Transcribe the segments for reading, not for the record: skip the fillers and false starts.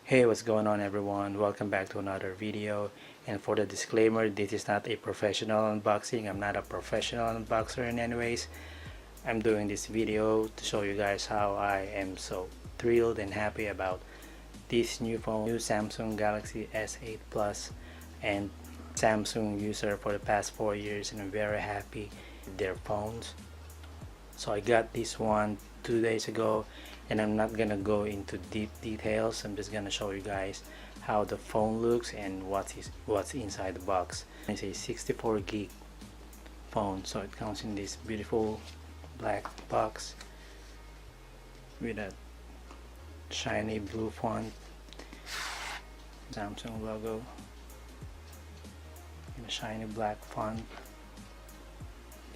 Hey, what's going on everyone? Welcome back to another video. And for the disclaimer, this is not a professional unboxing. I'm not a professional unboxer in any ways. I'm doing this video to show you guys how I am so thrilled and happy about this new phone, new Samsung Galaxy S8 Plus, and Samsung user for the past 4 years, and I'm very happy with their phones. So I got this one 2 days ago, and I'm not gonna go into deep details. I'm just gonna show you guys how the phone looks and what's inside the box. It's a 64 gig phone, so it comes in this beautiful black box with a shiny blue font, Samsung logo in a shiny black font.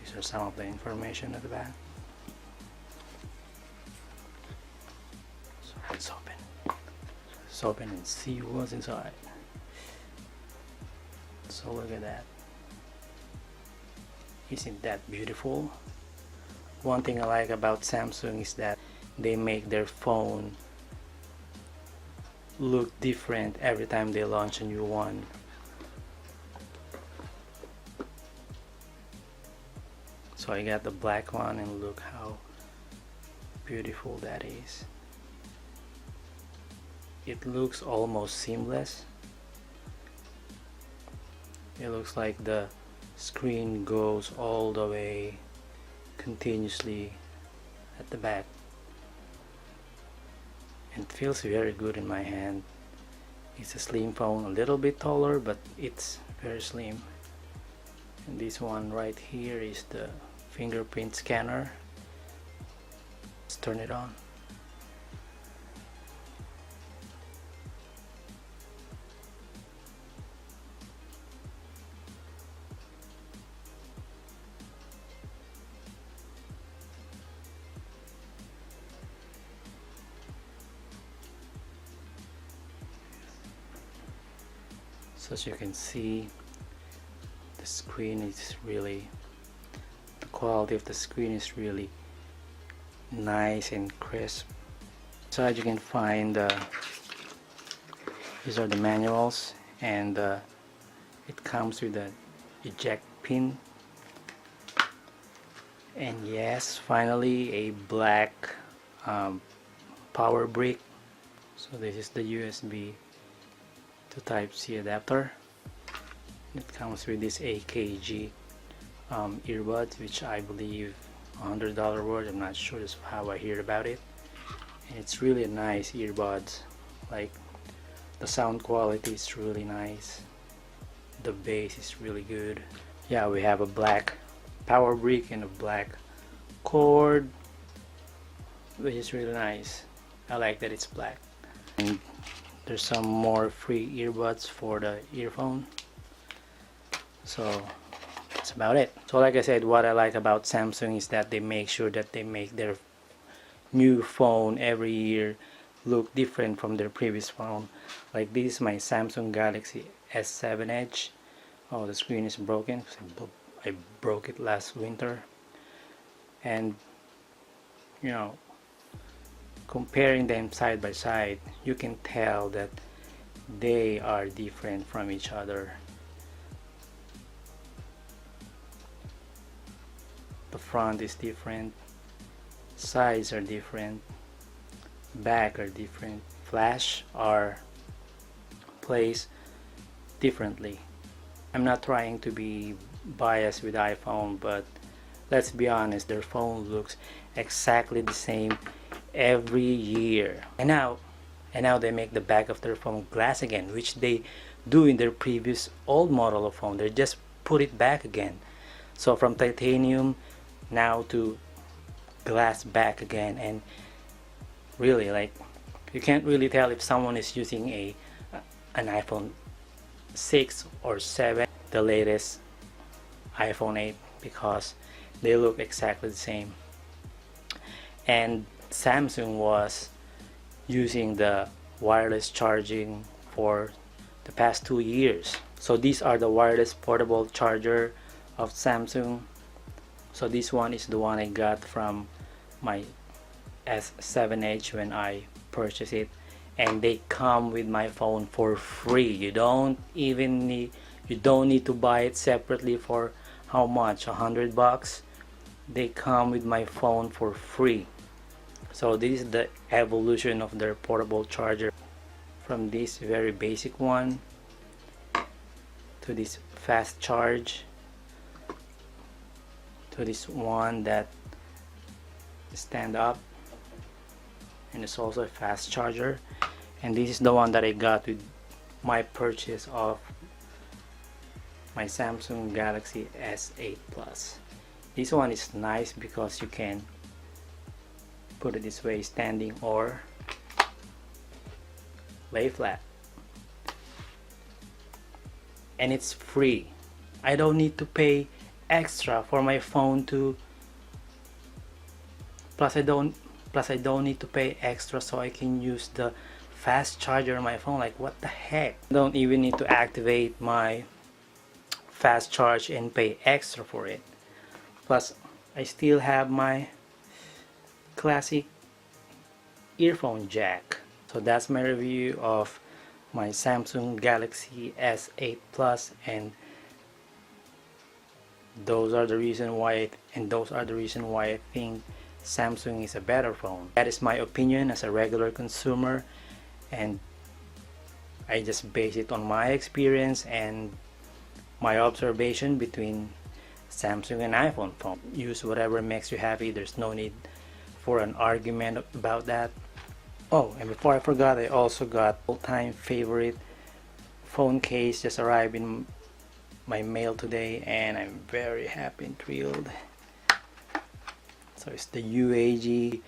These are some of the information at the back. So let's open and see what's inside. So look at that. Isn't that beautiful? One thing I like about Samsung is that they make their phone look different every time they launch a new one. So I got the black one, and look how beautiful that is. It looks almost seamless. It looks like the screen goes all the way continuously at the back. It feels very good in my hand. It's a slim phone, a little bit taller, but it's very slim. And this one right here is the fingerprint scanner. Let's turn it on. So as you can see, the screen is really, the quality of the screen is really nice and crisp. Inside you can find these are the manuals, and it comes with the eject pin, and yes, finally a black power brick. So this is the USB to Type-C adapter. It comes with this AKG earbuds, which I believe $100 worth. I'm not sure, that's how I heard about it. And it's really a nice earbuds. Like, the sound quality is really nice. The bass is really good. Yeah, we have a black power brick and a black cord, which is really nice. I like that it's black. And there's some more free earbuds for the earphone. So that's about it. So like I said, what I like about Samsung is that they make sure that they make their new phone every year look different from their previous phone. Like, this is my Samsung Galaxy S7 Edge. Oh, the screen is broken. I broke it last winter. And you know, comparing them side by side, you can tell that they are different from each other. The front is different, sides are different, back are different, flash are placed differently. I'm not trying to be biased with iPhone, but let's be honest, their phone looks exactly the same every year. And now they make the back of their phone glass again, which they do in their previous old model of phone. They just put it back again. So from titanium now to glass back again, and really, like, you can't really tell if someone is using an iPhone 6 or 7, the latest iPhone 8, because they look exactly the same. And Samsung was using the wireless charging for the past 2 years. So these are the wireless portable charger of Samsung. So this one is the one I got from my S7 Edge when I purchased it, and they come with my phone for free. You don't need to buy it separately for how much, $100. They come with my phone for free. So this is the evolution of their portable charger, from this very basic one to this fast charge to this one that stand up, and it's also a fast charger. And this is the one that I got with my purchase of my Samsung Galaxy S8 Plus. This one is nice because you can put it this way, standing or lay flat, and it's free. I don't need to pay extra for my phone to plus I don't need to pay extra so I can use the fast charger on my phone. Like, what the heck? I don't even need to activate my fast charge and pay extra for it. Plus I still have my classic earphone jack. So that's my review of my Samsung Galaxy S8 Plus, and those are the reason why I think Samsung is a better phone. That is my opinion as a regular consumer, and I just base it on my experience and my observation between Samsung and iPhone phone. Use whatever makes you happy. There's no need for an argument about that. Oh, and before I forgot, I also got all-time favorite phone case just arrived in my mail today, and I'm very happy and thrilled. So it's the UAG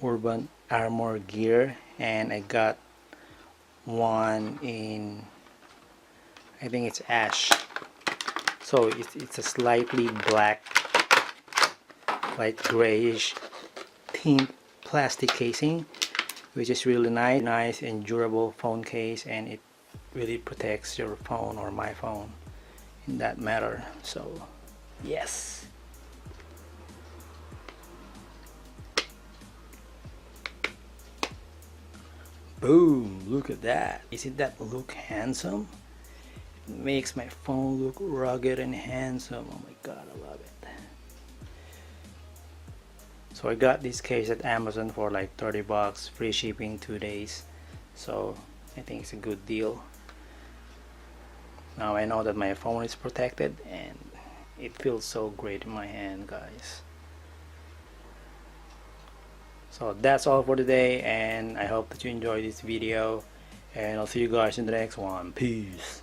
Urban Armor Gear, and I got one in, I think it's ash. So it's a slightly black, light grayish tint plastic casing, which is really nice and durable phone case, and it really protects your phone, or my phone in that matter. So yes. Boom, look at that. Isn't that look handsome? It makes my phone look rugged and handsome. Oh my god, I love it. So I got this case at Amazon for like $30, free shipping 2 days. So I think it's a good deal. Now I know that my phone is protected, and it feels so great in my hand, guys. So that's all for today, and I hope that you enjoyed this video, and I'll see you guys in the next one. Peace.